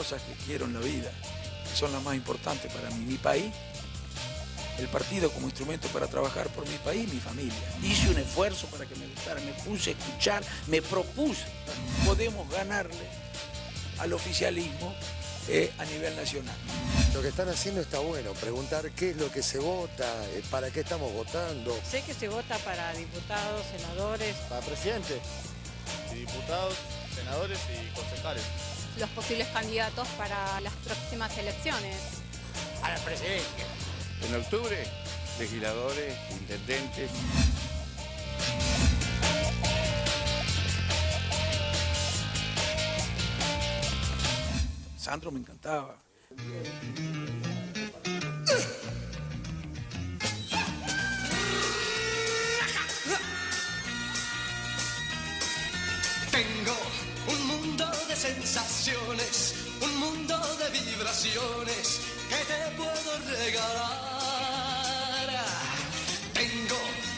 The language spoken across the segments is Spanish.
cosas que quiero en la vida, que son las más importantes para mí. Mi país, el partido como instrumento para trabajar por mi país y mi familia. Hice un esfuerzo para que me gustara, me puse a escuchar, me propuse. Podemos ganarle al oficialismo a nivel nacional. Lo que están haciendo está bueno, preguntar qué es lo que se vota, para qué estamos votando. Sé que se vota para diputados, senadores. Para presidente, y diputados, senadores y concejales. Los posibles candidatos para las próximas elecciones. A la presidencia. En octubre, legisladores, intendentes. Sandro me encantaba. Tengo un mundo de sensaciones, un mundo de vibraciones que te puedo regalar. Tengo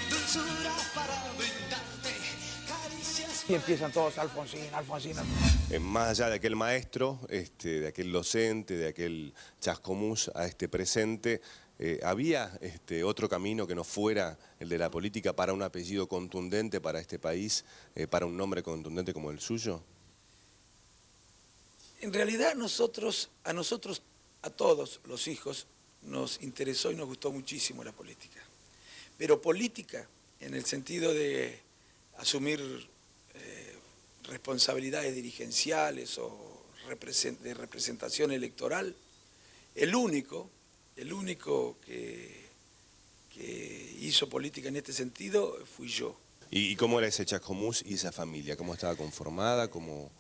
dulzura para brindarte, caricias. Y empiezan todos Alfonsín. Más allá de aquel maestro, de aquel docente, de aquel chascomús a este presente, ¿había otro camino que no fuera el de la política para un apellido contundente para este país, para un nombre contundente como el suyo? En realidad a todos los hijos, nos interesó y nos gustó muchísimo la política. Pero política, en el sentido de asumir responsabilidades dirigenciales o de representación electoral, el único que hizo política en este sentido fui yo. ¿Y cómo era ese chascomús y esa familia? ¿Cómo estaba conformada? ¿Cómo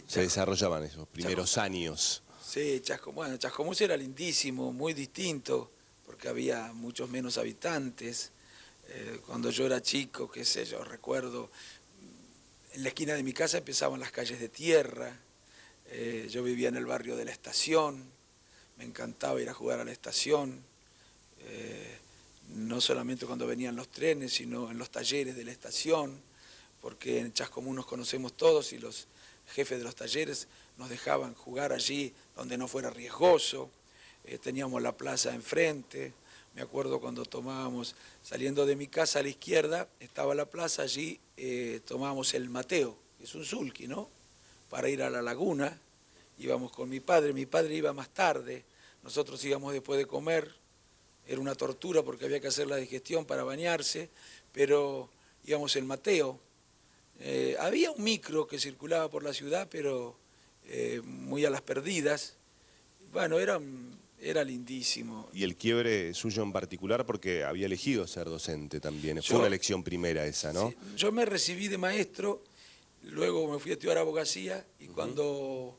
se desarrollaban esos primeros años? Sí, Chascomús era lindísimo, muy distinto, porque había muchos menos habitantes. Cuando yo era chico, qué sé yo, recuerdo, en la esquina de mi casa empezaban las calles de tierra. Yo vivía en el barrio de la Estación, me encantaba ir a jugar a la Estación, no solamente cuando venían los trenes, sino en los talleres de la Estación, porque en Chascomús nos conocemos todos y los jefes de los talleres nos dejaban jugar allí donde no fuera riesgoso. Teníamos la plaza enfrente. Me acuerdo cuando tomábamos, saliendo de mi casa a la izquierda, estaba la plaza, allí tomábamos el Mateo, que es un sulky, ¿no? Para ir a la laguna, íbamos con mi padre iba más tarde, nosotros íbamos después de comer, era una tortura porque había que hacer la digestión para bañarse, pero íbamos el Mateo. Había un micro que circulaba por la ciudad, pero muy a las perdidas. Bueno, era lindísimo. Y el quiebre suyo en particular, porque había elegido ser docente también. Fue una elección primera esa, ¿no? Sí, yo me recibí de maestro, luego me fui a estudiar abogacía y cuando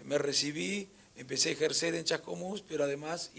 me recibí empecé a ejercer en Chascomús, pero además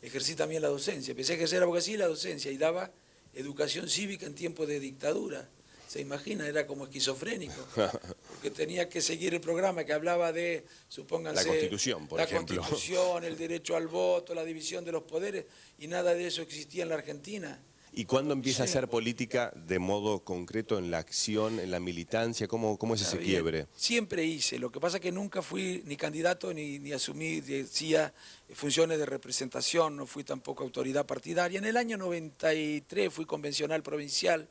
ejercí también la docencia. Empecé a ejercer abogacía y la docencia y daba educación cívica en tiempos de dictadura. Se imagina, era como esquizofrénico, porque tenía que seguir el programa que hablaba de, supónganse... La Constitución, por ejemplo. La Constitución, el derecho al voto, la división de los poderes, y nada de eso existía en la Argentina. ¿Y cuándo empieza a hacer política de modo concreto en la acción, en la militancia? ¿Cómo es ese quiebre? Siempre hice, lo que pasa es que nunca fui ni candidato ni asumí, decía, funciones de representación, no fui tampoco autoridad partidaria. En el año 93 fui convencional provincial,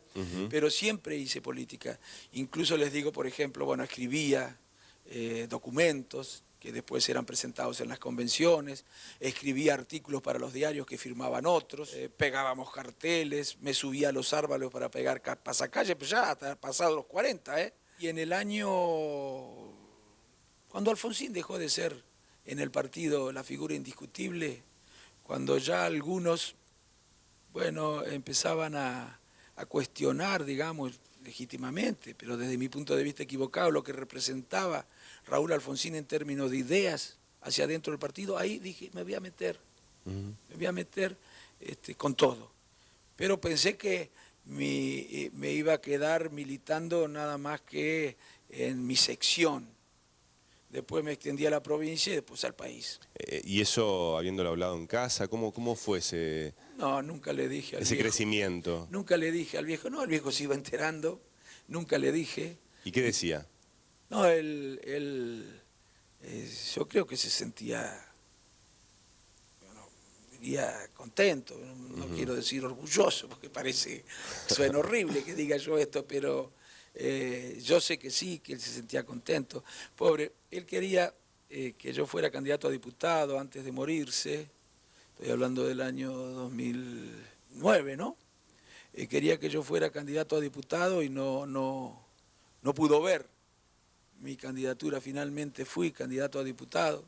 pero siempre hice política. Incluso les digo, por ejemplo, bueno, escribía documentos que después eran presentados en las convenciones, escribía artículos para los diarios que firmaban otros, pegábamos carteles, me subía a los árboles para pegar pasacalles, pero ya hasta pasados los 40, ¿eh? Y en el año, cuando Alfonsín dejó de ser en el partido la figura indiscutible, cuando ya algunos, bueno, empezaban a cuestionar, digamos, legítimamente, pero desde mi punto de vista equivocado, lo que representaba Raúl Alfonsín en términos de ideas hacia adentro del partido, ahí dije, me voy a meter con todo. Pero pensé que me iba a quedar militando nada más que en mi sección. Después me extendí a la provincia y después al país. ¿Y eso, habiéndolo hablado en casa, cómo fue ese...? No, nunca le dije al ese viejo. Crecimiento. Nunca le dije al viejo, no, el viejo se iba enterando, nunca le dije. ¿Y qué decía? No, él yo creo que se sentía, bueno, diría contento, no quiero decir orgulloso, porque suena horrible que diga yo esto, pero yo sé que sí, que él se sentía contento. Pobre, él quería que yo fuera candidato a diputado antes de morirse, estoy hablando del año 2009, ¿no? Quería que yo fuera candidato a diputado y no pudo ver mi candidatura. Finalmente fui candidato a diputado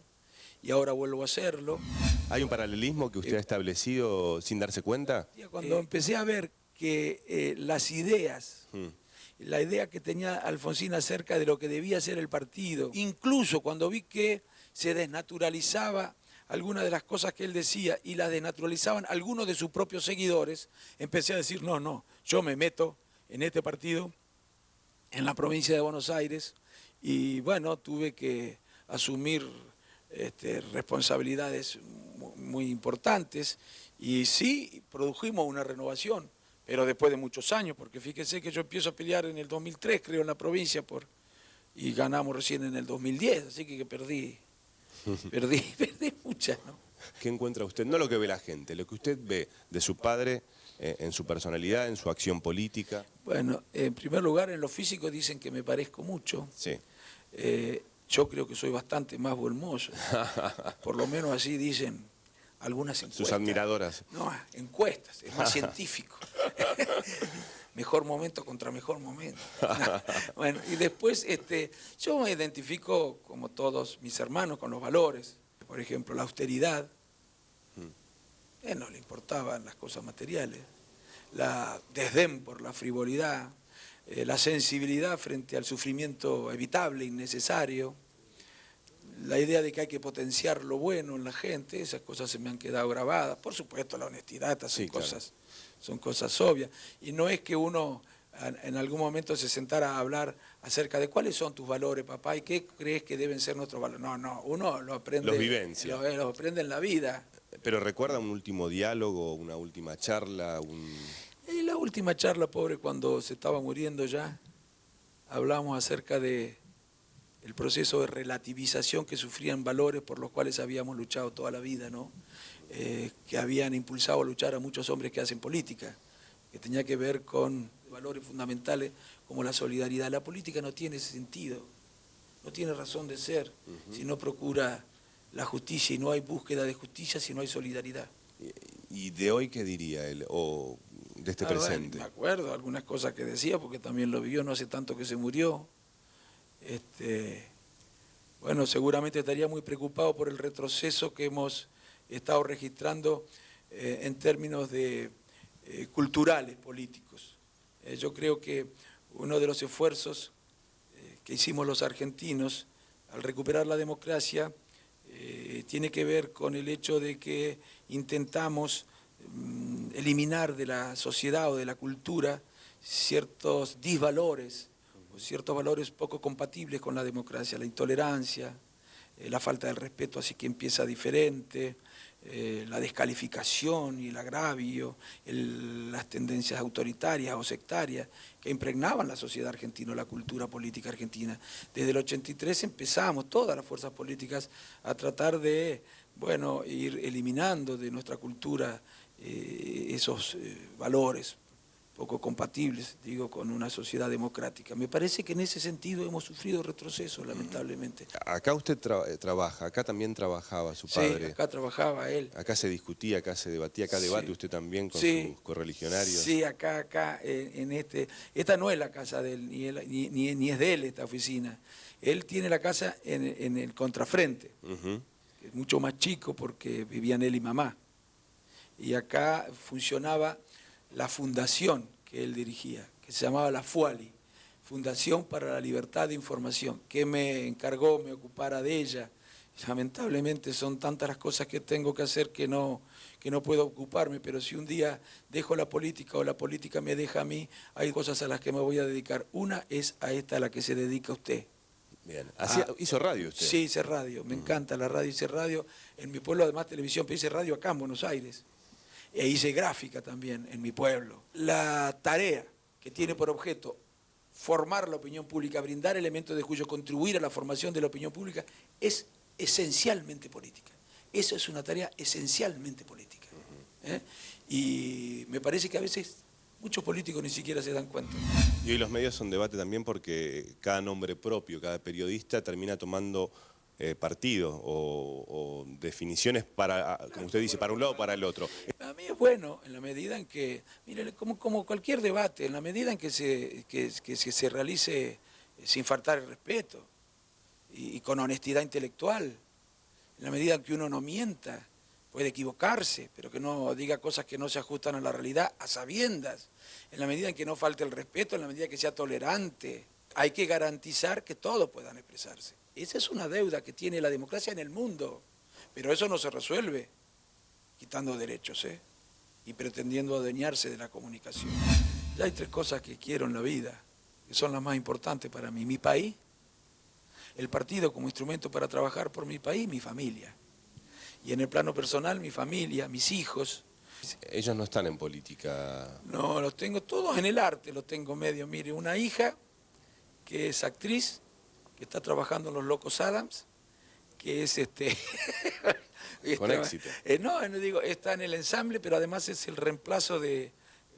y ahora vuelvo a hacerlo. ¿Hay un paralelismo que usted ha establecido sin darse cuenta? Cuando empecé a ver que las ideas, la idea que tenía Alfonsín acerca de lo que debía ser el partido, incluso cuando vi que se desnaturalizaba algunas de las cosas que él decía y las desnaturalizaban algunos de sus propios seguidores, empecé a decir, no, yo me meto en este partido, en la provincia de Buenos Aires, y bueno, tuve que asumir responsabilidades muy importantes, y sí, produjimos una renovación, pero después de muchos años, porque fíjese que yo empiezo a pelear en el 2003, creo, en la provincia, y ganamos recién en el 2010, así que perdí muchas, ¿no? ¿Qué encuentra usted? No lo que ve la gente, lo que usted ve de su padre en su personalidad, en su acción política. Bueno, en primer lugar, en lo físico dicen que me parezco mucho. Sí. Yo creo que soy bastante más buen mozo. Por lo menos así dicen algunas encuestas. Sus admiradoras. No, encuestas, es más científico. Mejor momento contra mejor momento. Bueno, y después yo me identifico, como todos mis hermanos, con los valores. Por ejemplo, la austeridad. No le importaban las cosas materiales. La desdén por la frivolidad. La sensibilidad frente al sufrimiento evitable, innecesario. La idea de que hay que potenciar lo bueno en la gente, esas cosas se me han quedado grabadas. Por supuesto, la honestidad, estas son, sí, cosas, claro, son cosas obvias. Y no es que uno en algún momento se sentara a hablar acerca de cuáles son tus valores, papá, y qué crees que deben ser nuestros valores. No, uno lo aprende. Los vivencia. Lo aprende en la vida. Pero ¿recuerda un último diálogo, una última charla? La última charla, pobre, cuando se estaba muriendo ya, hablamos acerca de el proceso de relativización que sufrían valores por los cuales habíamos luchado toda la vida, ¿no? Que habían impulsado a luchar a muchos hombres que hacen política, que tenía que ver con valores fundamentales como la solidaridad. La política no tiene sentido, no tiene razón de ser si no procura la justicia, y no hay búsqueda de justicia si no hay solidaridad. ¿Y de hoy qué diría él, o de este presente? Bueno, me acuerdo algunas cosas que decía, porque también lo vivió, no hace tanto que se murió. Bueno, seguramente estaría muy preocupado por el retroceso que hemos estado registrando en términos de culturales, políticos. Yo creo que uno de los esfuerzos que hicimos los argentinos al recuperar la democracia tiene que ver con el hecho de que intentamos eliminar de la sociedad o de la cultura ciertos disvalores, o ciertos valores poco compatibles con la democracia, la intolerancia, la falta de respeto así que empieza diferente, la descalificación y el agravio, las tendencias autoritarias o sectarias que impregnaban la sociedad argentina, la cultura política argentina. Desde el 83 empezamos, todas las fuerzas políticas, a tratar de, bueno, ir eliminando de nuestra cultura esos valores poco compatibles, digo, con una sociedad democrática. Me parece que en ese sentido hemos sufrido retroceso, lamentablemente. Acá usted trabaja, acá también trabajaba su padre. Sí, acá trabajaba él. Acá se discutía, acá se debatía, acá debate usted también con sus correligionarios. Sí, acá, esta no es la casa de él, ni es de él esta oficina. Él tiene la casa en el contrafrente, que es mucho más chico porque vivían él y mamá. Y acá funcionaba la fundación que él dirigía, que se llamaba la FUALI, Fundación para la Libertad de Información, que me encargó, me ocupara de ella. Lamentablemente son tantas las cosas que tengo que hacer que no puedo ocuparme, pero si un día dejo la política o la política me deja a mí, hay cosas a las que me voy a dedicar. Una es a esta a la que se dedica usted. Bien. ¿Hizo radio usted? Sí, hice radio, me encanta la radio, hice radio en mi pueblo, además televisión, pero hice radio acá en Buenos Aires. E hice gráfica también en mi pueblo. La tarea que tiene por objeto formar la opinión pública, brindar elementos de juicio, contribuir a la formación de la opinión pública, es esencialmente política. Eso es una tarea esencialmente política. Y me parece que a veces muchos políticos ni siquiera se dan cuenta. Y hoy los medios son debate también porque cada nombre propio, cada periodista termina tomando partido o definiciones para, como usted dice, para un lado o para el otro. A mí es bueno en la medida en que, mire, como cualquier debate, en la medida en que se realice sin faltar el respeto y con honestidad intelectual, en la medida en que uno no mienta, puede equivocarse, pero que no diga cosas que no se ajustan a la realidad a sabiendas, en la medida en que no falte el respeto, en la medida en que sea tolerante. Hay que garantizar que todos puedan expresarse. Esa es una deuda que tiene la democracia en el mundo, pero eso no se resuelve quitando derechos, y pretendiendo adueñarse de la comunicación. Ya hay 3 cosas que quiero en la vida, que son las más importantes para mí. Mi país, el partido como instrumento para trabajar por mi país, mi familia. Y en el plano personal, mi familia, mis hijos. Ellos no están en política. No, los tengo todos en el arte, los tengo medio. Mire, una hija que es actriz, que está trabajando en Los Locos Adams, que es Con éxito. No digo, está en el ensamble, pero además es el reemplazo de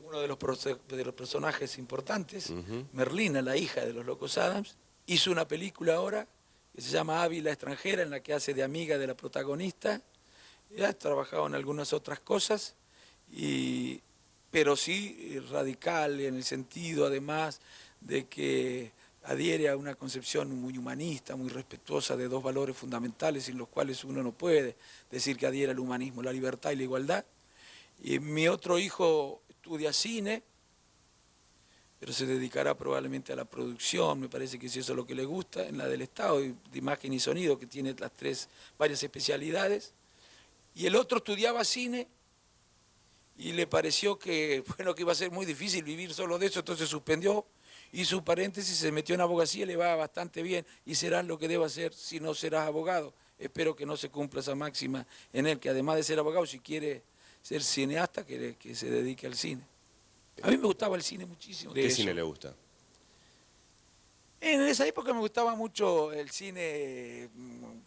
uno de los personajes importantes, Merlina, la hija de Los Locos Adams. Hizo una película ahora que se llama Ávila extranjera, en la que hace de amiga de la protagonista. Ya ha trabajado en algunas otras cosas, pero sí radical en el sentido, además, de que adhiere a una concepción muy humanista, muy respetuosa de 2 valores fundamentales sin los cuales uno no puede decir que adhiere al humanismo, la libertad y la igualdad. Y mi otro hijo estudia cine, pero se dedicará probablemente a la producción, me parece que si eso es lo que le gusta, en la del Estado, de imagen y sonido, que tiene varias especialidades. Y el otro estudiaba cine y le pareció que iba a ser muy difícil vivir solo de eso, entonces suspendió, hizo un paréntesis, se metió en abogacía, le va bastante bien y serás lo que deba hacer si no serás abogado. Espero que no se cumpla esa máxima en él, que además de ser abogado, si quiere ser cineasta, que se dedique al cine. A mí me gustaba el cine muchísimo. ¿Qué cine le gusta? En esa época me gustaba mucho el cine,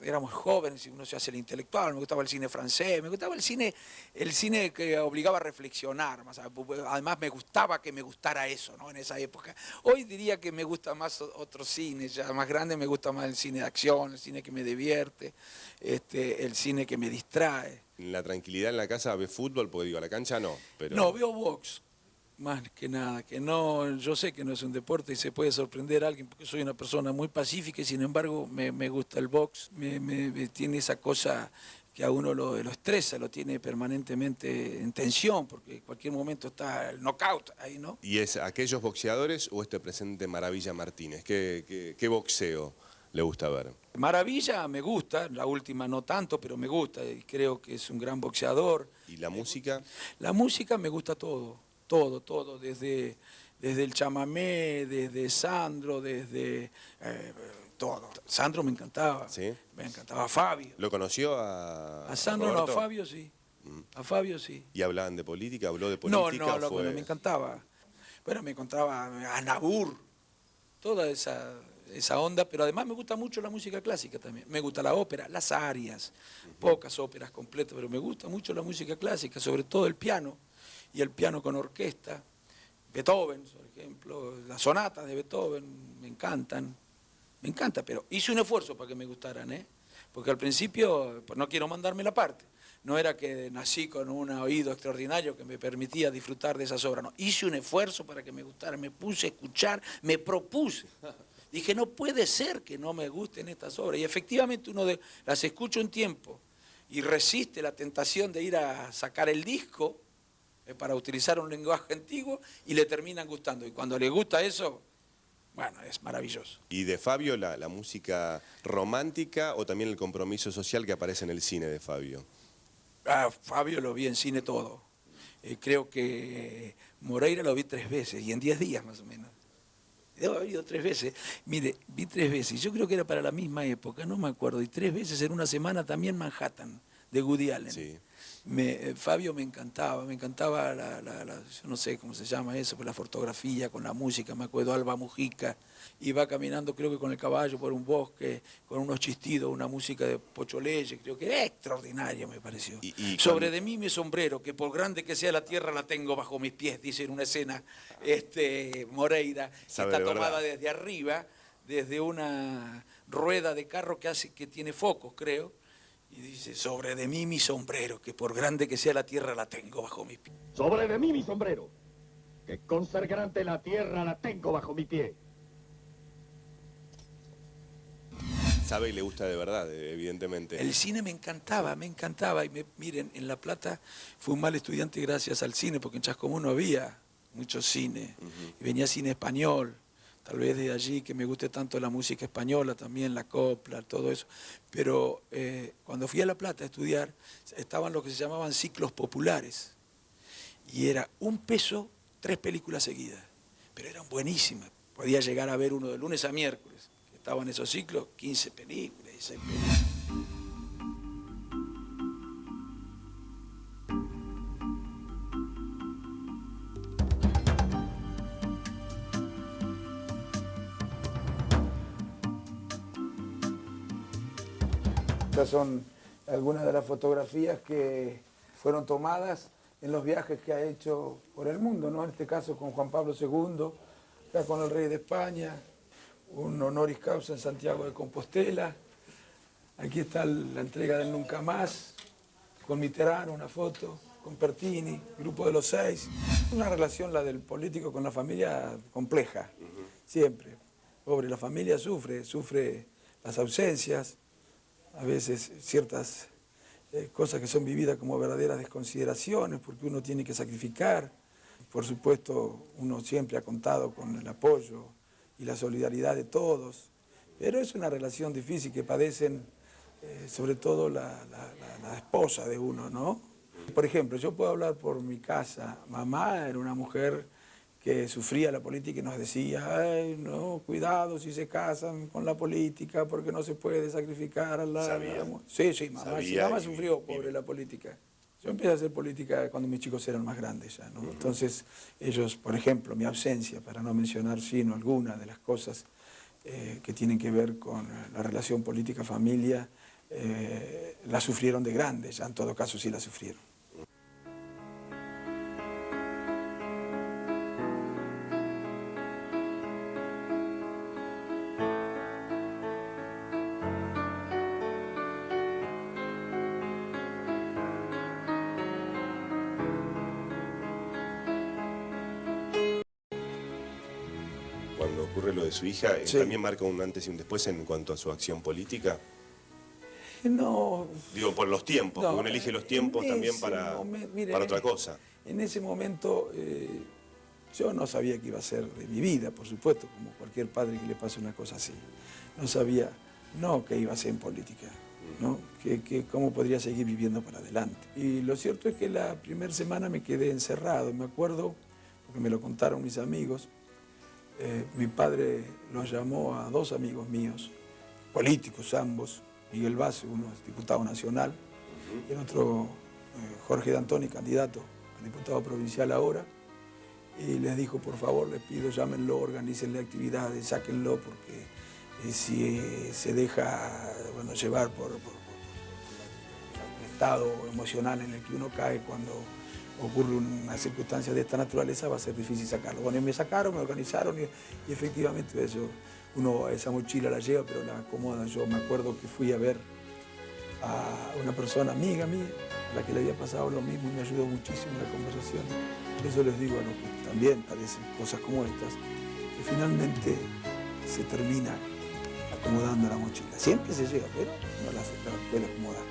éramos jóvenes y uno se hace el intelectual, me gustaba el cine francés, me gustaba el cine que obligaba a reflexionar, además me gustaba que me gustara eso, ¿no? En esa época. Hoy diría que me gusta más otro cine, ya más grande me gusta más el cine de acción, el cine que me divierte, el cine que me distrae. ¿En la tranquilidad en la casa ve fútbol? Porque digo, a la cancha no. Pero... No, veo box. Más que nada, que no, yo sé que no es un deporte y se puede sorprender a alguien porque soy una persona muy pacífica y sin embargo me gusta el box, me tiene esa cosa que a uno lo estresa, lo tiene permanentemente en tensión porque en cualquier momento está el knockout ahí, ¿no? ¿Y es aquellos boxeadores o este presente Maravilla Martínez? ¿Qué boxeo le gusta ver? Maravilla me gusta, la última no tanto, pero me gusta y creo que es un gran boxeador. ¿Y la música? La música me gusta todo. Todo, desde el chamamé, desde Sandro, desde todo. Sandro me encantaba, ¿sí? Me encantaba Fabio. ¿Lo conoció a Sandro? Roberto? No, a Fabio sí, a Fabio sí. ¿Y hablaban de política? ¿Habló de política? No, me encantaba. Bueno, me contaba a Nabur, toda esa onda, pero además me gusta mucho la música clásica también. Me gusta la ópera, las arias, pocas óperas completas, pero me gusta mucho la música clásica, sobre todo el piano. Y el piano con orquesta, Beethoven, por ejemplo, las sonatas de Beethoven, me encanta, pero hice un esfuerzo para que me gustaran, porque al principio, pues no quiero mandarme la parte, no era que nací con un oído extraordinario que me permitía disfrutar de esas obras, no, hice un esfuerzo para que me gustaran, me puse a escuchar, me propuse, dije no puede ser que no me gusten estas obras, y efectivamente las escucha un tiempo y resiste la tentación de ir a sacar el disco, para utilizar un lenguaje antiguo y le terminan gustando. Y cuando le gusta eso, bueno, es maravilloso. ¿Y de Fabio la música romántica o también el compromiso social que aparece en el cine de Fabio? Fabio lo vi en cine todo. Creo que Moreira lo vi 3 veces y en 10 días más o menos. Debo haber ido 3 veces. Mire, vi 3 veces. Yo creo que era para la misma época, no me acuerdo. Y 3 veces en una semana también Manhattan. de Woody Allen. Sí. Fabio me encantaba yo no sé cómo se llama eso, pero la fotografía con la música, me acuerdo Alba Mujica, iba caminando creo que con el caballo por un bosque, con unos chistidos, una música de Pocho Leyes, creo que era extraordinario me pareció. Sobre de mí mi sombrero, que por grande que sea la tierra la tengo bajo mis pies, dice en una escena Moreira, que está tomada desde arriba, desde una rueda de carro que tiene focos, creo. Y dice, sobre de mí mi sombrero, que por grande que sea la tierra la tengo bajo mis pies. Sobre de mí mi sombrero, que con ser grande la tierra la tengo bajo mi pie. Sabe y le gusta de verdad, evidentemente. El cine me encantaba. Y miren, en La Plata fui un mal estudiante gracias al cine, porque en Chascomús no había mucho cine. Y venía cine español. Tal vez de allí que me guste tanto la música española también, la copla, todo eso. Pero cuando fui a La Plata a estudiar, estaban lo que se llamaban ciclos populares. Y era 1 peso, 3 películas seguidas. Pero eran buenísimas. Podía llegar a ver uno de lunes a miércoles. Estaban esos ciclos, 15 películas, 16 películas. Estas son algunas de las fotografías que fueron tomadas en los viajes que ha hecho por el mundo, ¿no? En este caso con Juan Pablo II, acá con el rey de España, un honoris causa en Santiago de Compostela. Aquí está la entrega del Nunca Más, con Mitterrand, una foto, con Pertini, grupo de los 6. Una relación, la del político con la familia, compleja, siempre. Pobre, la familia sufre las ausencias, a veces ciertas cosas que son vividas como verdaderas desconsideraciones, porque uno tiene que sacrificar. Por supuesto, uno siempre ha contado con el apoyo y la solidaridad de todos, pero es una relación difícil que padecen sobre todo la esposa de uno, ¿no? Por ejemplo, yo puedo hablar por mi casa. Mamá era una mujer que sufría la política y nos decía, ay, no, cuidado si se casan con la política porque no se puede sacrificar a la... Sí, mamá sufrió, pobre, la política. Yo empecé a hacer política cuando mis chicos eran más grandes ya, ¿no? Entonces ellos, por ejemplo, mi ausencia, para no mencionar sino alguna de las cosas que tienen que ver con la relación política-familia, la sufrieron de grandes, ya en todo caso sí la sufrieron. Cuando ocurre lo de su hija, ¿también marca un antes y un después en cuanto a su acción política? No. Digo, por los tiempos, porque uno elige los tiempos también para otra cosa. En ese momento yo no sabía qué iba a ser de mi vida, por supuesto, como cualquier padre que le pase una cosa así. No sabía, qué iba a hacer en política, ¿no? Cómo podría seguir viviendo para adelante. Y lo cierto es que la primera semana me quedé encerrado, me acuerdo, porque me lo contaron mis amigos. Mi padre los llamó a 2 amigos míos, políticos ambos, Miguel Basso, uno es diputado nacional, y el otro Jorge D'Antoni, candidato a diputado provincial ahora, y les dijo, por favor, les pido, llámenlo, organícenle actividades, sáquenlo, porque si se deja llevar por el estado emocional en el que uno cae cuando ocurre una circunstancia de esta naturaleza, va a ser difícil sacarlo. Bueno, y me sacaron, me organizaron y efectivamente uno esa mochila la lleva, pero la acomoda. Yo me acuerdo que fui a ver a una persona amiga mía, a la que le había pasado lo mismo y me ayudó muchísimo en la conversación. Por eso les digo a los que también padecen cosas como estas, que finalmente se termina acomodando la mochila. Siempre se llega, pero no la puede acomodar.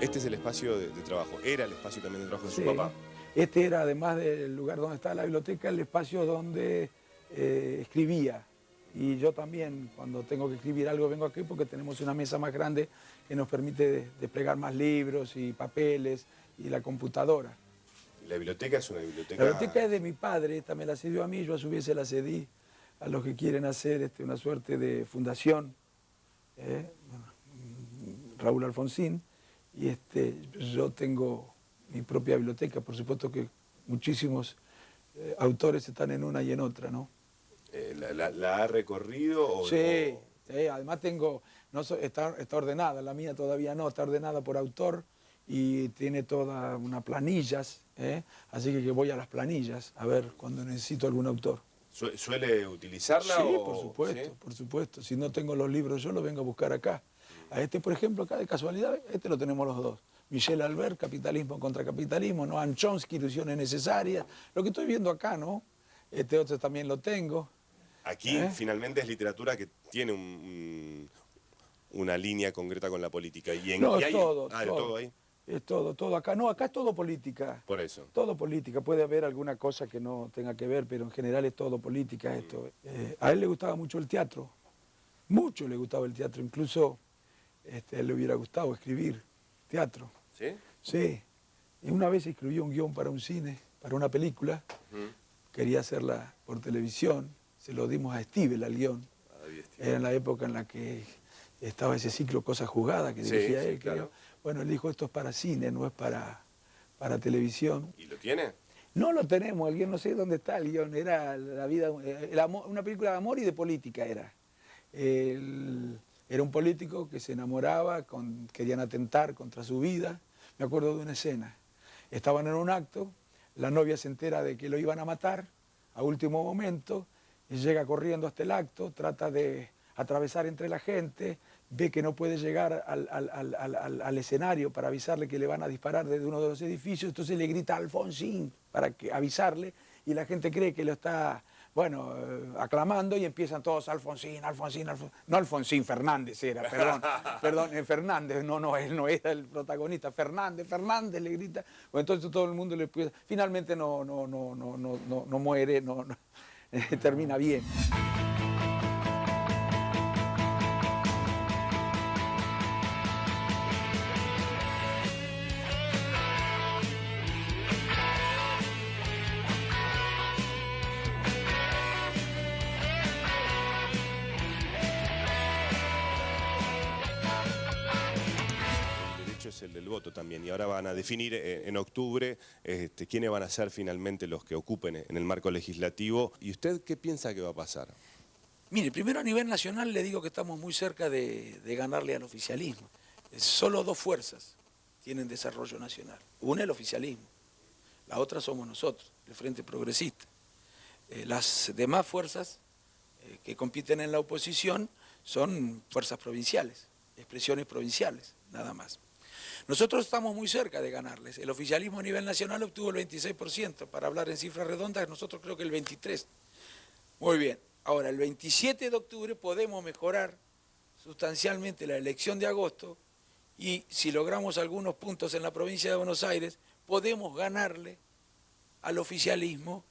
Este es el espacio de trabajo. ¿Era el espacio también de trabajo de su Sí. papá? Este era, además del lugar donde está la biblioteca, el espacio donde escribía. Y yo también, cuando tengo que escribir algo, vengo aquí porque tenemos una mesa más grande que nos permite desplegar más libros y papeles y la computadora. ¿La biblioteca es una biblioteca? La biblioteca es de mi padre, esta me la cedió a mí, yo a su vez se la cedí a los que quieren hacer una suerte de fundación, Raúl Alfonsín, y yo tengo mi propia biblioteca, por supuesto que muchísimos autores están en una y en otra, ¿no? ¿La ha recorrido? Sí, además tengo, está ordenada, la mía todavía no, está ordenada por autor y tiene toda unas planillas, así que voy a las planillas a ver cuando necesito algún autor. ¿Suele utilizarla? Sí, o... por supuesto, ¿sí? por supuesto. Si no tengo los libros yo los vengo a buscar acá. A por ejemplo, acá de casualidad, lo tenemos los dos. Michel Albert, Capitalismo contra Capitalismo, Noam Chomsky, Ilusiones Necesarias. Lo que estoy viendo acá, ¿no? Este otro también lo tengo. Aquí finalmente es literatura que tiene una línea concreta con la política. No, es todo. ¿Todo ahí? Es todo acá. No, acá es todo política. Por eso. Todo política. Puede haber alguna cosa que no tenga que ver, pero en general es todo política esto. A él le gustaba mucho el teatro. Mucho le gustaba el teatro. Incluso a él le hubiera gustado escribir teatro. ¿Sí? Sí. Y una vez escribió un guión para un cine, para una película. Quería hacerla por televisión. Se lo dimos a Stivel al guión. Era en la época en la que estaba ese ciclo Cosas Jugadas que dirigía él. Claro. Bueno, él dijo, esto es para cine, no es para televisión. ¿Y lo tiene? No lo tenemos, el guión, no sé dónde está el guión. Era la vida, una película de amor y de política era. Era un político que se enamoraba, querían atentar contra su vida. Me acuerdo de una escena. Estaban en un acto, la novia se entera de que lo iban a matar a último momento, y llega corriendo hasta el acto, trata de atravesar entre la gente, ve que no puede llegar al escenario para avisarle que le van a disparar desde uno de los edificios, entonces le grita a Alfonsín para avisarle, y la gente cree que lo está, aclamando, y empiezan todos Alfonsín, Alfonsín, Alfonsín. No Alfonsín, Fernández era, perdón, Fernández, no, él no era el protagonista, Fernández le grita, entonces todo el mundo le puede, finalmente no muere, termina bien. Es el del voto también, y ahora van a definir en octubre quiénes van a ser finalmente los que ocupen en el marco legislativo. ¿Y usted qué piensa que va a pasar? Mire, primero a nivel nacional le digo que estamos muy cerca de ganarle al oficialismo. Solo dos fuerzas tienen desarrollo nacional. Una el oficialismo, la otra somos nosotros, el Frente Progresista. Las demás fuerzas que compiten en la oposición son fuerzas provinciales, expresiones provinciales, nada más. Nosotros estamos muy cerca de ganarles. El oficialismo a nivel nacional obtuvo el 26%. Para hablar en cifras redondas, nosotros creo que el 23%. Muy bien. Ahora, el 27 de octubre podemos mejorar sustancialmente la elección de agosto y si logramos algunos puntos en la provincia de Buenos Aires, podemos ganarle al oficialismo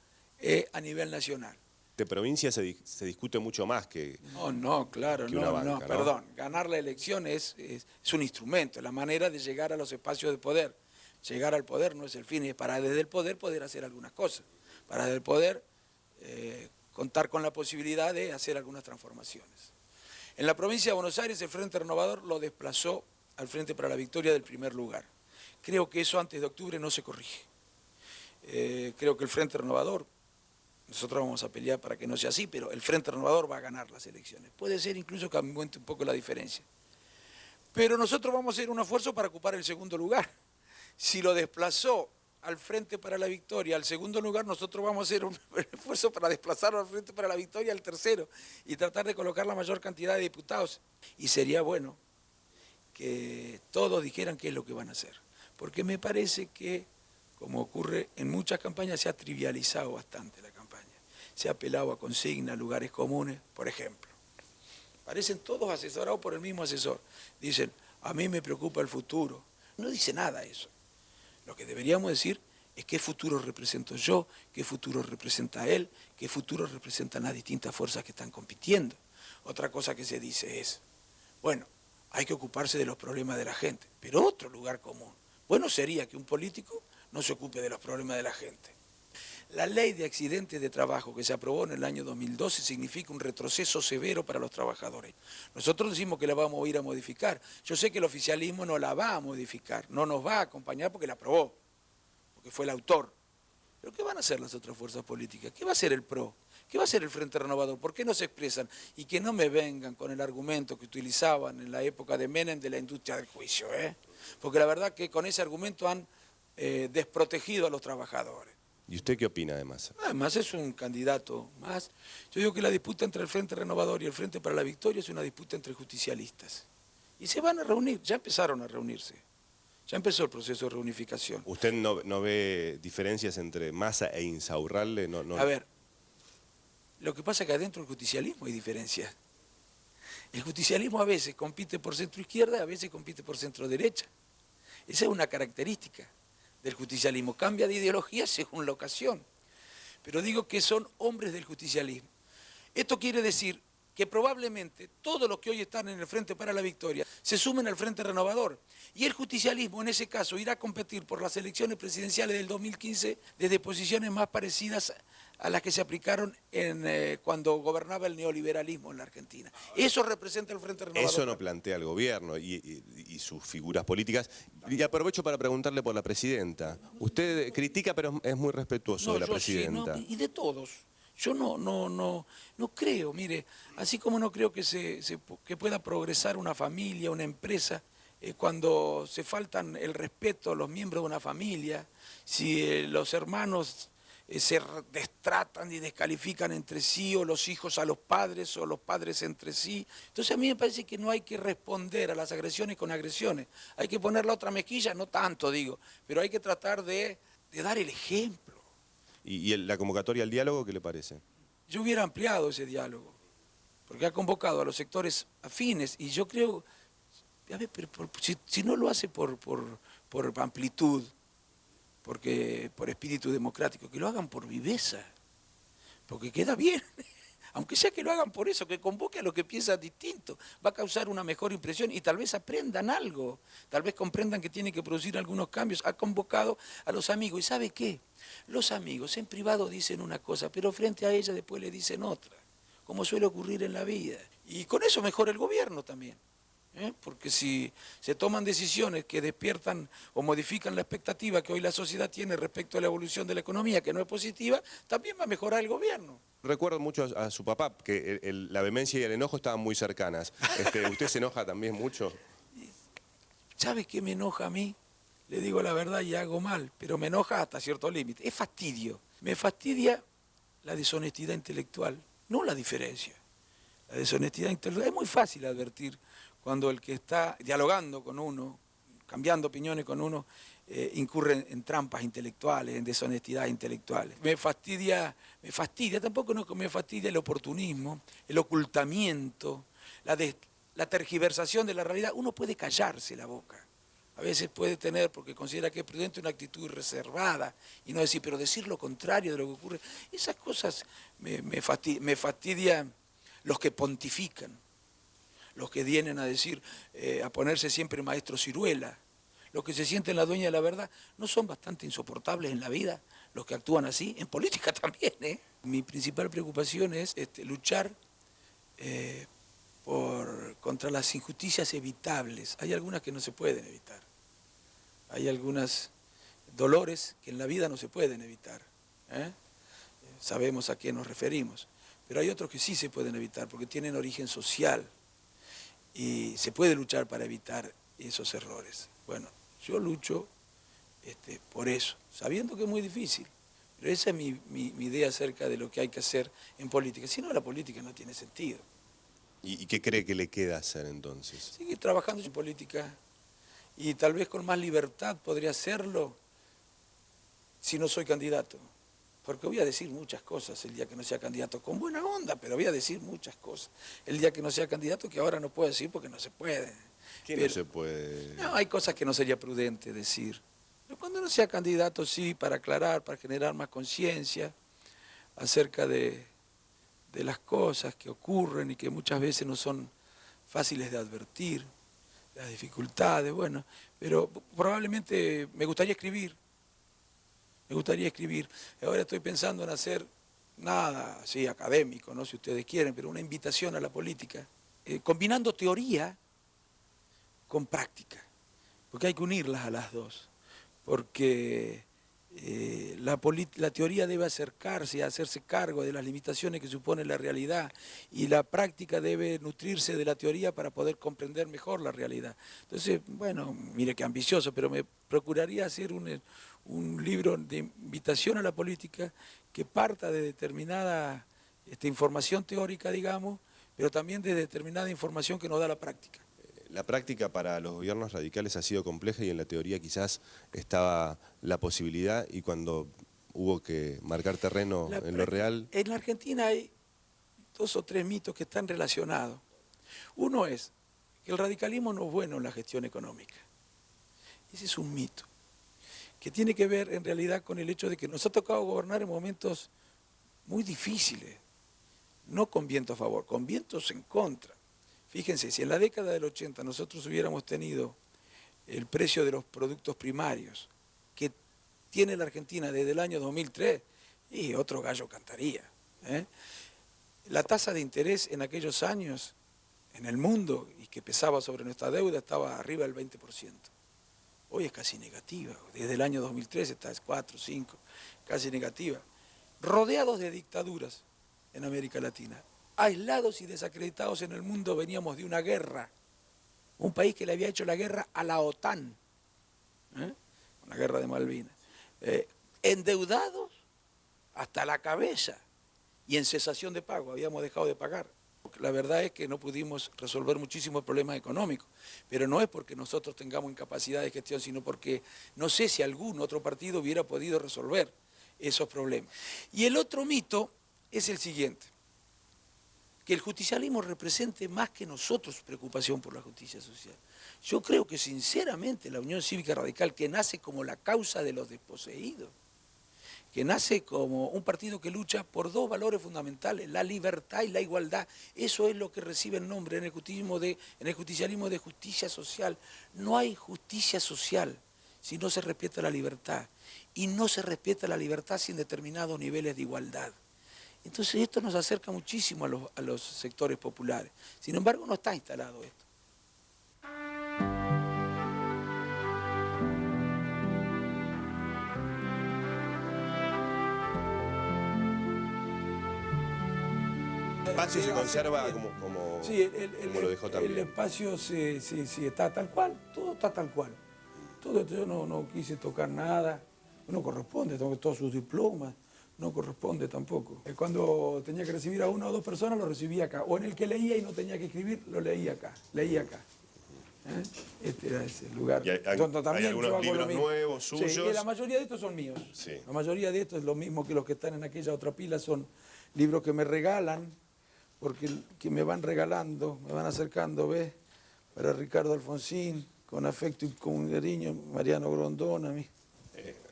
a nivel nacional. De provincia se discute mucho más que... Claro, perdón. Ganar la elección es un instrumento, la manera de llegar a los espacios de poder. Llegar al poder no es el fin, es para desde el poder hacer algunas cosas. Para desde el poder contar con la posibilidad de hacer algunas transformaciones. En la provincia de Buenos Aires el Frente Renovador lo desplazó al Frente para la Victoria del primer lugar. Creo que eso antes de octubre no se corrige. Creo que el Frente Renovador... Nosotros vamos a pelear para que no sea así, pero el Frente Renovador va a ganar las elecciones. Puede ser incluso que aumente un poco la diferencia. Pero nosotros vamos a hacer un esfuerzo para ocupar el segundo lugar. Si lo desplazó al Frente para la Victoria al segundo lugar, nosotros vamos a hacer un esfuerzo para desplazarlo al Frente para la Victoria al tercero y tratar de colocar la mayor cantidad de diputados. Y sería bueno que todos dijeran qué es lo que van a hacer. Porque me parece que, como ocurre en muchas campañas, se ha trivializado bastante la campaña. Se ha apelado a consignas, lugares comunes, por ejemplo. Parecen todos asesorados por el mismo asesor. Dicen, a mí me preocupa el futuro, No dice nada eso. Lo que deberíamos decir es qué futuro represento yo, qué futuro representa él, qué futuro representan las distintas fuerzas que están compitiendo. Otra cosa que se dice es, bueno, hay que ocuparse de los problemas de la gente, pero otro lugar común. Bueno sería que un político no se ocupe de los problemas de la gente. La ley de accidentes de trabajo que se aprobó en el año 2012 significa un retroceso severo para los trabajadores. Nosotros decimos que la vamos a ir a modificar. Yo sé que el oficialismo no la va a modificar, no nos va a acompañar porque la aprobó, porque fue el autor. Pero ¿qué van a hacer las otras fuerzas políticas? ¿Qué va a hacer el PRO? ¿Qué va a hacer el Frente Renovador? ¿Por qué no se expresan? Y que no me vengan con el argumento que utilizaban en la época de Menem de la industria del juicio, porque la verdad que con ese argumento han desprotegido a los trabajadores. ¿Y usted qué opina de Massa? Massa es un candidato más. Yo digo que la disputa entre el Frente Renovador y el Frente para la Victoria es una disputa entre justicialistas. Y se van a reunir, ya empezaron a reunirse. Ya empezó el proceso de reunificación. ¿Usted no ve diferencias entre Massa e Insaurralde? A ver, lo que pasa es que adentro del justicialismo hay diferencias. El justicialismo a veces compite por centro izquierda, a veces compite por centro derecha. Esa es una característica del justicialismo. Cambia de ideología según la ocasión. Pero digo que son hombres del justicialismo. Esto quiere decir que probablemente todos los que hoy están en el Frente para la Victoria se sumen al Frente Renovador. Y el justicialismo en ese caso irá a competir por las elecciones presidenciales del 2015 desde posiciones más parecidas a las que se aplicaron cuando gobernaba el neoliberalismo en la Argentina. Eso representa el Frente Renovador. Eso no plantea el gobierno y sus figuras políticas. Y aprovecho para preguntarle por la presidenta. Usted critica, pero es muy respetuoso de la presidenta. Sí, y de todos. Yo no creo, mire, así como no creo que que pueda progresar una familia, una empresa, cuando se faltan el respeto a los miembros de una familia, si los hermanos se destratan y descalifican entre sí, o los hijos a los padres, o los padres entre sí. Entonces a mí me parece que no hay que responder a las agresiones con agresiones. Hay que poner la otra mejilla, no tanto digo, pero hay que tratar de dar el ejemplo. ¿Y la convocatoria al diálogo qué le parece? Yo hubiera ampliado ese diálogo, porque ha convocado a los sectores afines, y yo creo, a ver, pero si no lo hace por amplitud, por espíritu democrático, que lo hagan por viveza, porque queda bien, aunque sea que lo hagan por eso, que convoque a los que piensan distinto, va a causar una mejor impresión y tal vez aprendan algo, tal vez comprendan que tienen que producir algunos cambios. Ha convocado a los amigos, ¿y sabe qué? Los amigos en privado dicen una cosa, pero frente a ella después le dicen otra, como suele ocurrir en la vida. Y con eso mejora el gobierno también. Porque si se toman decisiones que despiertan o modifican la expectativa que hoy la sociedad tiene respecto a la evolución de la economía, que no es positiva, también va a mejorar el gobierno. Recuerdo mucho a su papá, que la vehemencia y el enojo estaban muy cercanas. ¿Usted se enoja también mucho? ¿Sabe qué me enoja a mí? Le digo la verdad y hago mal, pero me enoja hasta cierto límite. Es fastidio. Me fastidia la deshonestidad intelectual, no la diferencia. La deshonestidad intelectual es muy fácil advertir cuando el que está dialogando con uno, cambiando opiniones con uno, incurre en trampas intelectuales, en deshonestidad intelectuales. Me fastidia, tampoco no me fastidia el oportunismo, el ocultamiento, la tergiversación de la realidad. Uno puede callarse la boca. A veces puede tener, porque considera que es prudente, una actitud reservada y no decir, pero decir lo contrario de lo que ocurre. Esas cosas me fastidian los que pontifican, los que vienen a decir, a ponerse siempre maestro ciruela, los que se sienten la dueña de la verdad. ¿No son bastante insoportables en la vida los que actúan así? En política también, Mi principal preocupación es luchar contra las injusticias evitables. Hay algunas que no se pueden evitar. Hay algunos dolores que en la vida no se pueden evitar. Sabemos a qué nos referimos. Pero hay otros que sí se pueden evitar porque tienen origen social. Y se puede luchar para evitar esos errores. Bueno, yo lucho por eso, sabiendo que es muy difícil. Pero esa es mi idea acerca de lo que hay que hacer en política. Si no, la política no tiene sentido. ¿Y qué cree que le queda hacer entonces? Seguir trabajando en política y tal vez con más libertad podría hacerlo si no soy candidato. Porque voy a decir muchas cosas el día que no sea candidato, con buena onda, pero voy a decir muchas cosas. El día que no sea candidato, que ahora no puedo decir porque no se puede. ¿Qué no se puede? No, hay cosas que no sería prudente decir. Pero cuando uno sea candidato, sí, para aclarar, para generar más conciencia acerca de las cosas que ocurren y que muchas veces no son fáciles de advertir, las dificultades, bueno, pero probablemente me gustaría escribir. Ahora estoy pensando en hacer nada así académico, no si ustedes quieren, pero una invitación a la política, combinando teoría con práctica, porque hay que unirlas a las dos, porque la teoría debe acercarse, hacerse cargo de las limitaciones que supone la realidad, y la práctica debe nutrirse de la teoría para poder comprender mejor la realidad. Entonces, bueno, mire qué ambicioso, pero me procuraría hacer un libro de invitación a la política que parta de determinada información teórica, digamos, pero también de determinada información que nos da la práctica. La práctica para los gobiernos radicales ha sido compleja y en la teoría quizás estaba la posibilidad, y cuando hubo que marcar terreno en lo real... En la Argentina hay 2 o 3 mitos que están relacionados. Uno es que el radicalismo no es bueno en la gestión económica. Ese es un mito, que tiene que ver en realidad con el hecho de que nos ha tocado gobernar en momentos muy difíciles, no con viento a favor, con vientos en contra. Fíjense, si en la década del 80 nosotros hubiéramos tenido el precio de los productos primarios que tiene la Argentina desde el año 2003, y otro gallo cantaría. La tasa de interés en aquellos años en el mundo, y que pesaba sobre nuestra deuda, estaba arriba del 20%. Hoy es casi negativa, desde el año 2003 está 4, 5, casi negativa. Rodeados de dictaduras en América Latina, aislados y desacreditados en el mundo, veníamos de una guerra, un país que le había hecho la guerra a la OTAN, la guerra de Malvinas, endeudados hasta la cabeza y en cesación de pago, habíamos dejado de pagar. La verdad es que no pudimos resolver muchísimos problemas económicos, pero no es porque nosotros tengamos incapacidad de gestión, sino porque no sé si algún otro partido hubiera podido resolver esos problemas. Y el otro mito es el siguiente: que el justicialismo represente más que nosotros preocupación por la justicia social. Yo creo que sinceramente la Unión Cívica Radical, que nace como la causa de los desposeídos, que nace como un partido que lucha por 2 valores fundamentales, la libertad y la igualdad, eso es lo que recibe el nombre en el justicialismo de justicia social. No hay justicia social si no se respeta la libertad, y no se respeta la libertad sin determinados niveles de igualdad. Entonces esto nos acerca muchísimo a los sectores populares. Sin embargo, no está instalado esto. El espacio se conserva como Sí, lo dejó también. El espacio sí, está tal cual, todo está tal cual. Todo, yo no quise tocar nada, no corresponde, tengo todos sus diplomas. No corresponde tampoco. Cuando tenía que recibir a 1 o 2 personas, lo recibía acá. O en el que leía y no tenía que escribir, lo leía acá. Este era ese lugar. ¿Y hay algunos libros nuevos, suyos? Sí, la mayoría de estos son míos. Sí. La mayoría de estos es lo mismo que los que están en aquella otra pila, son libros que me regalan, porque que me van regalando, me van acercando, ¿ves? Para Ricardo Alfonsín, con afecto y con cariño, Mariano Grondona, a mí.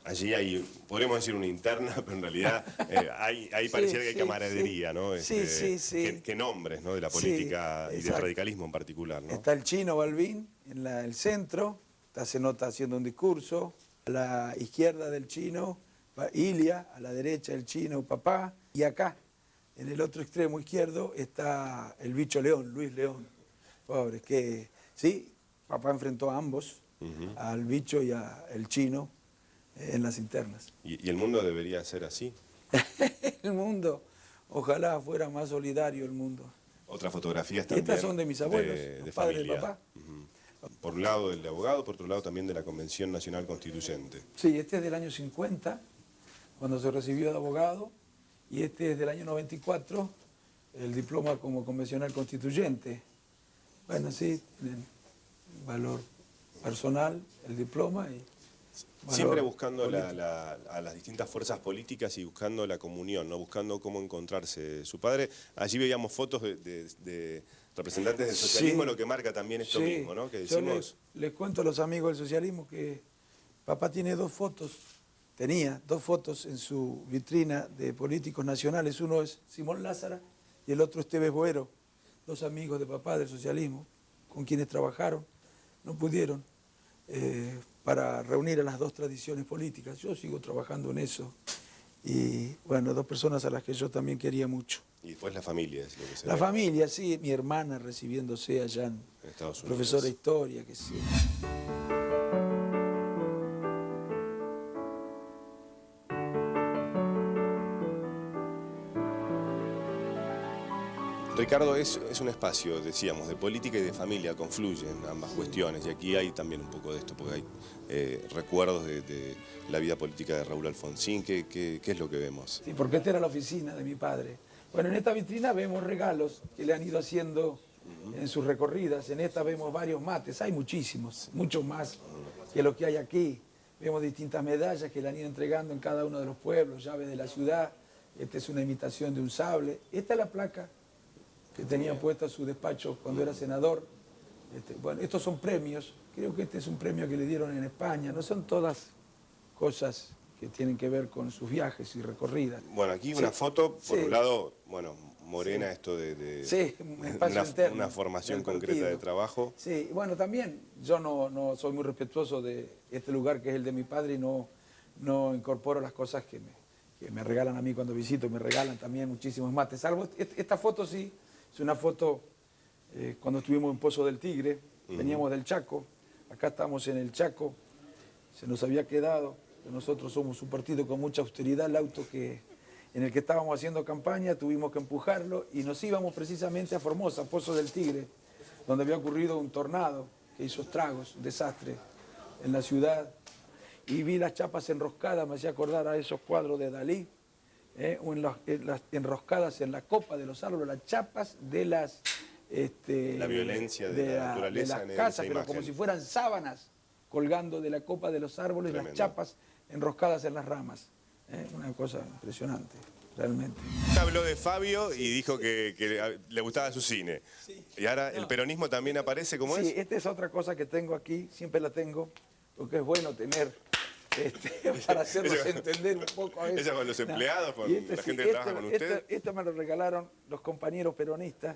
Allí hay, podríamos decir una interna, pero en realidad ahí pareciera que hay camaradería, ¿no? Sí. ¿Qué nombres, ¿no? De la política y del radicalismo en particular, ¿no? Está el Chino Balbín en el centro, se nota haciendo un discurso. A la izquierda del Chino, Ilia, a la derecha el Chino, Papá. Y acá, en el otro extremo izquierdo, está el bicho León, Luis León. Pobre, que sí, Papá enfrentó a ambos, al bicho y al Chino, en las internas. ¿Y el mundo debería ser así? El mundo, ojalá fuera más solidario el mundo. Otras fotografías también. Estas son de mis abuelos, de padres familia. de papá. Por un lado del de abogado, por otro lado también de la Convención Nacional Constituyente. Sí, este es del año 50, cuando se recibió de abogado, y este es del año 94, el diploma como convencional constituyente. Bueno, sí, tienen valor personal el diploma y... Siempre buscando a las distintas fuerzas políticas y buscando la comunión, ¿no? Buscando cómo encontrarse. Su padre, allí veíamos fotos de representantes del socialismo, lo que marca también esto mismo, ¿no? Que decimos... Yo les cuento a los amigos del socialismo que papá tiene tenía dos fotos en su vitrina de políticos nacionales. Uno es Simón Lázara y el otro es Tevez Boero, dos amigos de papá del socialismo, con quienes trabajaron, no pudieron, para reunir a las dos tradiciones políticas. Yo sigo trabajando en eso. Y bueno, dos personas a las que yo también quería mucho. Y después la familia es lo que se La ve. familia, sí, mi hermana recibiéndose allá en Estados Unidos. Profesora de historia, que sí. Ricardo, es un espacio, decíamos, de política y de familia, confluyen ambas cuestiones, y aquí hay también un poco de esto, porque hay recuerdos de la vida política de Raúl Alfonsín. ¿Qué es lo que vemos? Sí, porque esta era la oficina de mi padre. Bueno, en esta vitrina vemos regalos que le han ido haciendo en sus recorridas. En esta vemos varios mates, hay muchísimos, muchos más que los que hay aquí. Vemos distintas medallas que le han ido entregando en cada uno de los pueblos, llaves de la ciudad. Esta es una imitación de un sable. Esta es la placa que tenía puesta su despacho cuando era senador. Bueno, estos son premios. Creo que este es un premio que le dieron en España. No son todas cosas que tienen que ver con sus viajes y recorridas. Bueno, aquí una foto, por un lado, bueno, Morena, esto de sí, un espacio interno, una formación concreta de trabajo. Sí, bueno, también yo no soy muy respetuoso de este lugar que es el de mi padre y no incorporo las cosas que me regalan a mí cuando visito. Me regalan también muchísimos mates. Salvo esta foto, sí, es una foto cuando estuvimos en Pozo del Tigre, veníamos del Chaco, acá estamos en el Chaco, se nos había quedado, que nosotros somos un partido con mucha austeridad, el auto en el que estábamos haciendo campaña, tuvimos que empujarlo y nos íbamos precisamente a Formosa, Pozo del Tigre, donde había ocurrido un tornado que hizo estragos, un desastre en la ciudad, y vi las chapas enroscadas, me hacía acordar a esos cuadros de Dalí, o las enroscadas en la copa de los árboles, las chapas de las... la violencia de la naturaleza de las casas, pero imagen. como si fueran sábanas colgando de la copa de los árboles, tremendo. Las chapas enroscadas en las ramas. Una cosa impresionante, realmente. Habló de Fabio y dijo que le gustaba su cine. Sí. Y ahora el peronismo también aparece como es. Sí, esta es otra cosa que tengo aquí, siempre la tengo, porque es bueno tener... para hacerlos entender un poco a eso. ¿Esa con los empleados, con la gente que trabaja con usted? Esto me lo regalaron los compañeros peronistas,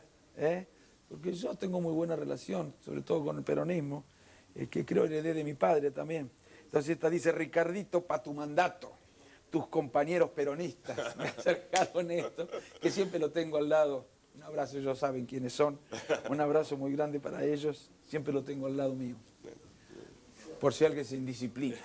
porque yo tengo muy buena relación, sobre todo con el peronismo, que creo heredé de mi padre también. Entonces esta dice, Ricardito, pa' tu mandato, tus compañeros peronistas me acercaron esto, que siempre lo tengo al lado. Un abrazo, ellos saben quiénes son, un abrazo muy grande para ellos, siempre lo tengo al lado mío. Por si alguien se indisciplina.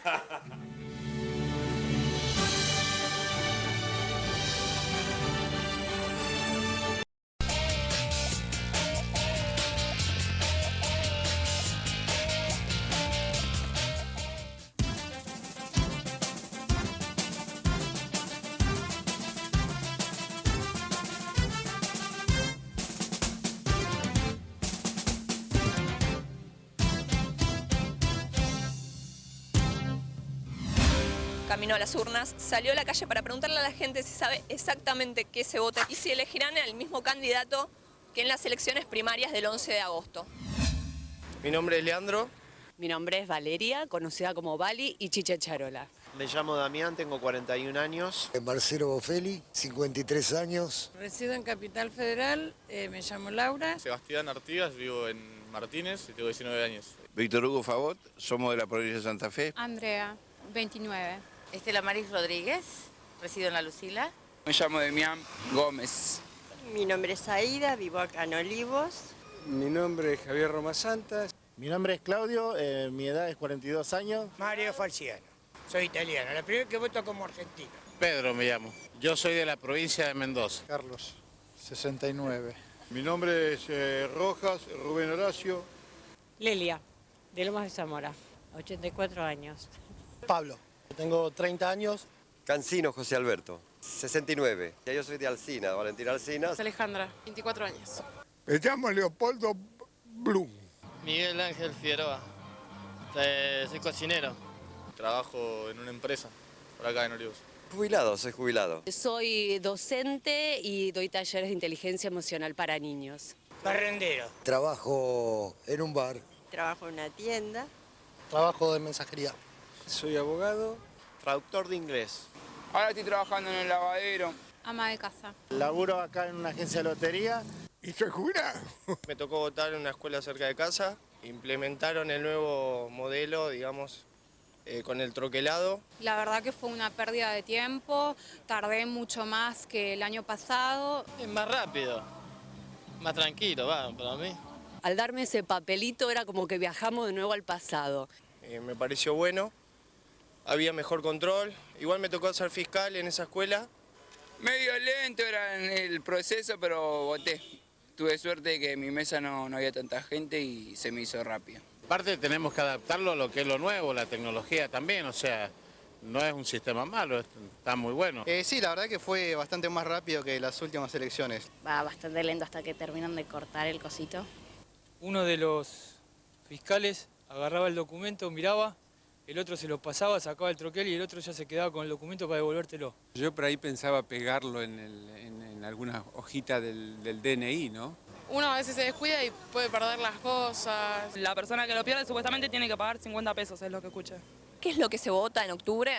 Camino a las urnas, salió a la calle para preguntarle a la gente si sabe exactamente qué se vota y si elegirán al mismo candidato que en las elecciones primarias del 11 de agosto. Mi nombre es Leandro. Mi nombre es Valeria, conocida como Vali y Chicha Charola. Me llamo Damián, tengo 41 años. Marcelo Bofeli, 53 años. Resido en Capital Federal, me llamo Laura. Sebastián Artigas, vivo en Martínez y tengo 19 años. Víctor Hugo Favot, somos de la provincia de Santa Fe. Andrea, 29. Estela Maris Rodríguez, resido en La Lucila. Me llamo Demián Gómez. Mi nombre es Aida, vivo acá en Olivos. Mi nombre es Javier Roma Santas. Mi nombre es Claudio, mi edad es 42 años. Mario Falciano, soy italiano, la primera que voto como argentino. Pedro me llamo, yo soy de la provincia de Mendoza. Carlos, 69. Mi nombre es Rojas, Rubén Horacio. Lelia, de Lomas de Zamora, 84 años. Pablo, tengo 30 años. Cancino José Alberto, 69. Yo soy de Alsina, Valentina Alsina. Alejandra, 24 años. Me llamo Leopoldo Blum. Miguel Ángel Figueroa, soy cocinero. Trabajo en una empresa, por acá en Olivos. Jubilado, soy jubilado. Soy docente y doy talleres de inteligencia emocional para niños. Barrendero. Trabajo en un bar. Trabajo en una tienda. Trabajo de mensajería. Soy abogado. Traductor de inglés. Ahora estoy trabajando en el lavadero. Ama de casa. Laburo acá en una agencia de lotería. ¿Y soy jubilado? Me tocó votar en una escuela cerca de casa. Implementaron el nuevo modelo, digamos, con el troquelado. La verdad que fue una pérdida de tiempo. Tardé mucho más que el año pasado. Es más rápido, más tranquilo, va, para mí. Al darme ese papelito era como que viajamos de nuevo al pasado. Me pareció bueno. Había mejor control. Igual me tocó ser fiscal en esa escuela. Medio lento era en el proceso, pero voté. Tuve suerte de que en mi mesa no había tanta gente y se me hizo rápido. Aparte tenemos que adaptarlo a lo que es lo nuevo, la tecnología también, o sea, no es un sistema malo, está muy bueno. Sí, la verdad que fue bastante más rápido que las últimas elecciones. Va bastante lento hasta que terminan de cortar el cosito. Uno de los fiscales agarraba el documento, miraba, el otro se lo pasaba, sacaba el troquel y el otro ya se quedaba con el documento para devolvértelo. Yo por ahí pensaba pegarlo en alguna hojita del DNI, ¿no? Uno a veces se descuida y puede perder las cosas. La persona que lo pierde supuestamente tiene que pagar 50 pesos, es lo que escuché. ¿Qué es lo que se vota en octubre?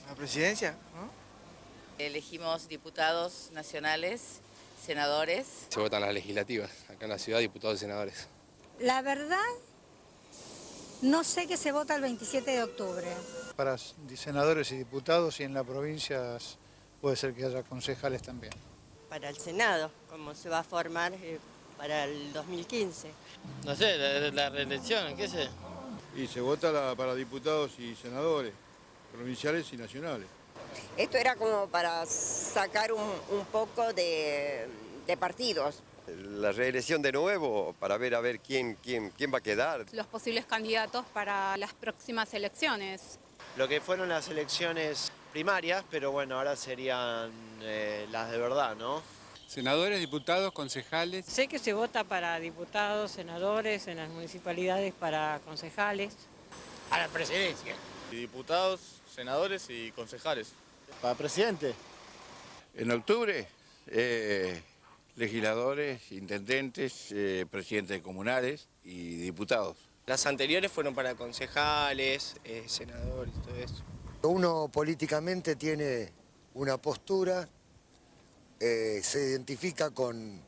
La presidencia, ¿no? Elegimos diputados nacionales, senadores. Se votan las legislativas, acá en la ciudad, diputados y senadores. La verdad, no sé qué se vota el 27 de octubre. Para senadores y diputados y en las provincias puede ser que haya concejales también. Para el Senado, como se va a formar para el 2015. No sé, la reelección, qué sé. Y se vota para diputados y senadores, provinciales y nacionales. Esto era como para sacar un poco de partidos. La reelección de nuevo para ver a ver quién va a quedar. Los posibles candidatos para las próximas elecciones. Lo que fueron las elecciones primarias, pero bueno, ahora serían las de verdad, ¿no? Senadores, diputados, concejales. Sé que se vota para diputados, senadores, en las municipalidades para concejales. A la presidencia. Diputados, senadores y concejales. Para presidente. En octubre, legisladores, intendentes, presidentes comunales y diputados. Las anteriores fueron para concejales, senadores, todo eso. Uno políticamente tiene una postura, se identifica con,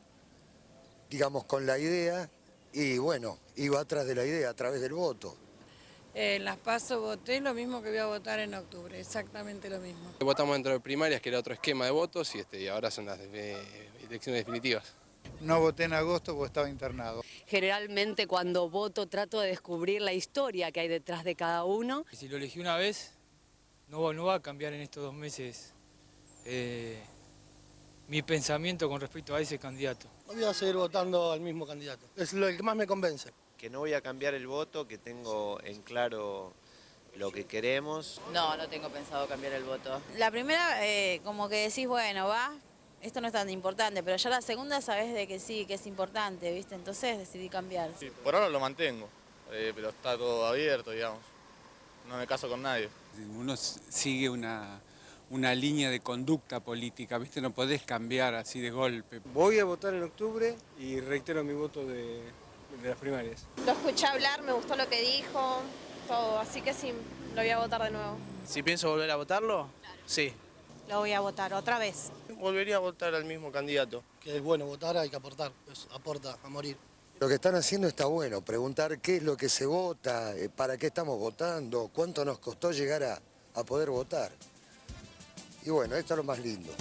digamos, con la idea y bueno, iba atrás de la idea a través del voto. En las PASO voté lo mismo que voy a votar en octubre, exactamente lo mismo. Votamos dentro de primarias, que era otro esquema de votos, y ahora son las elecciones definitivas. No voté en agosto porque estaba internado. Generalmente cuando voto trato de descubrir la historia que hay detrás de cada uno. Si lo elegí una vez, no va a cambiar en estos 2 meses mi pensamiento con respecto a ese candidato. Voy a seguir votando al mismo candidato. Es lo que más me convence. Que no voy a cambiar el voto, que tengo en claro lo que queremos. No, no tengo pensado cambiar el voto. La primera, como que decís, bueno, esto no es tan importante, pero ya la segunda sabés de que sí, que es importante, ¿viste? Entonces decidí cambiar. Sí, por ahora lo mantengo, pero está todo abierto, digamos. No me caso con nadie. Uno sigue una línea de conducta política, ¿viste? No podés cambiar así de golpe. Voy a votar en octubre y reitero mi voto de las primarias. Lo escuché hablar, me gustó lo que dijo, todo, así que sí, lo voy a votar de nuevo. Si pienso volver a votarlo, sí. Lo voy a votar otra vez. Volvería a votar al mismo candidato. Que es bueno votar, hay que aportar, pues, aporta a morir. Lo que están haciendo está bueno, preguntar qué es lo que se vota, para qué estamos votando, cuánto nos costó llegar a poder votar. Y bueno, esto es lo más lindo.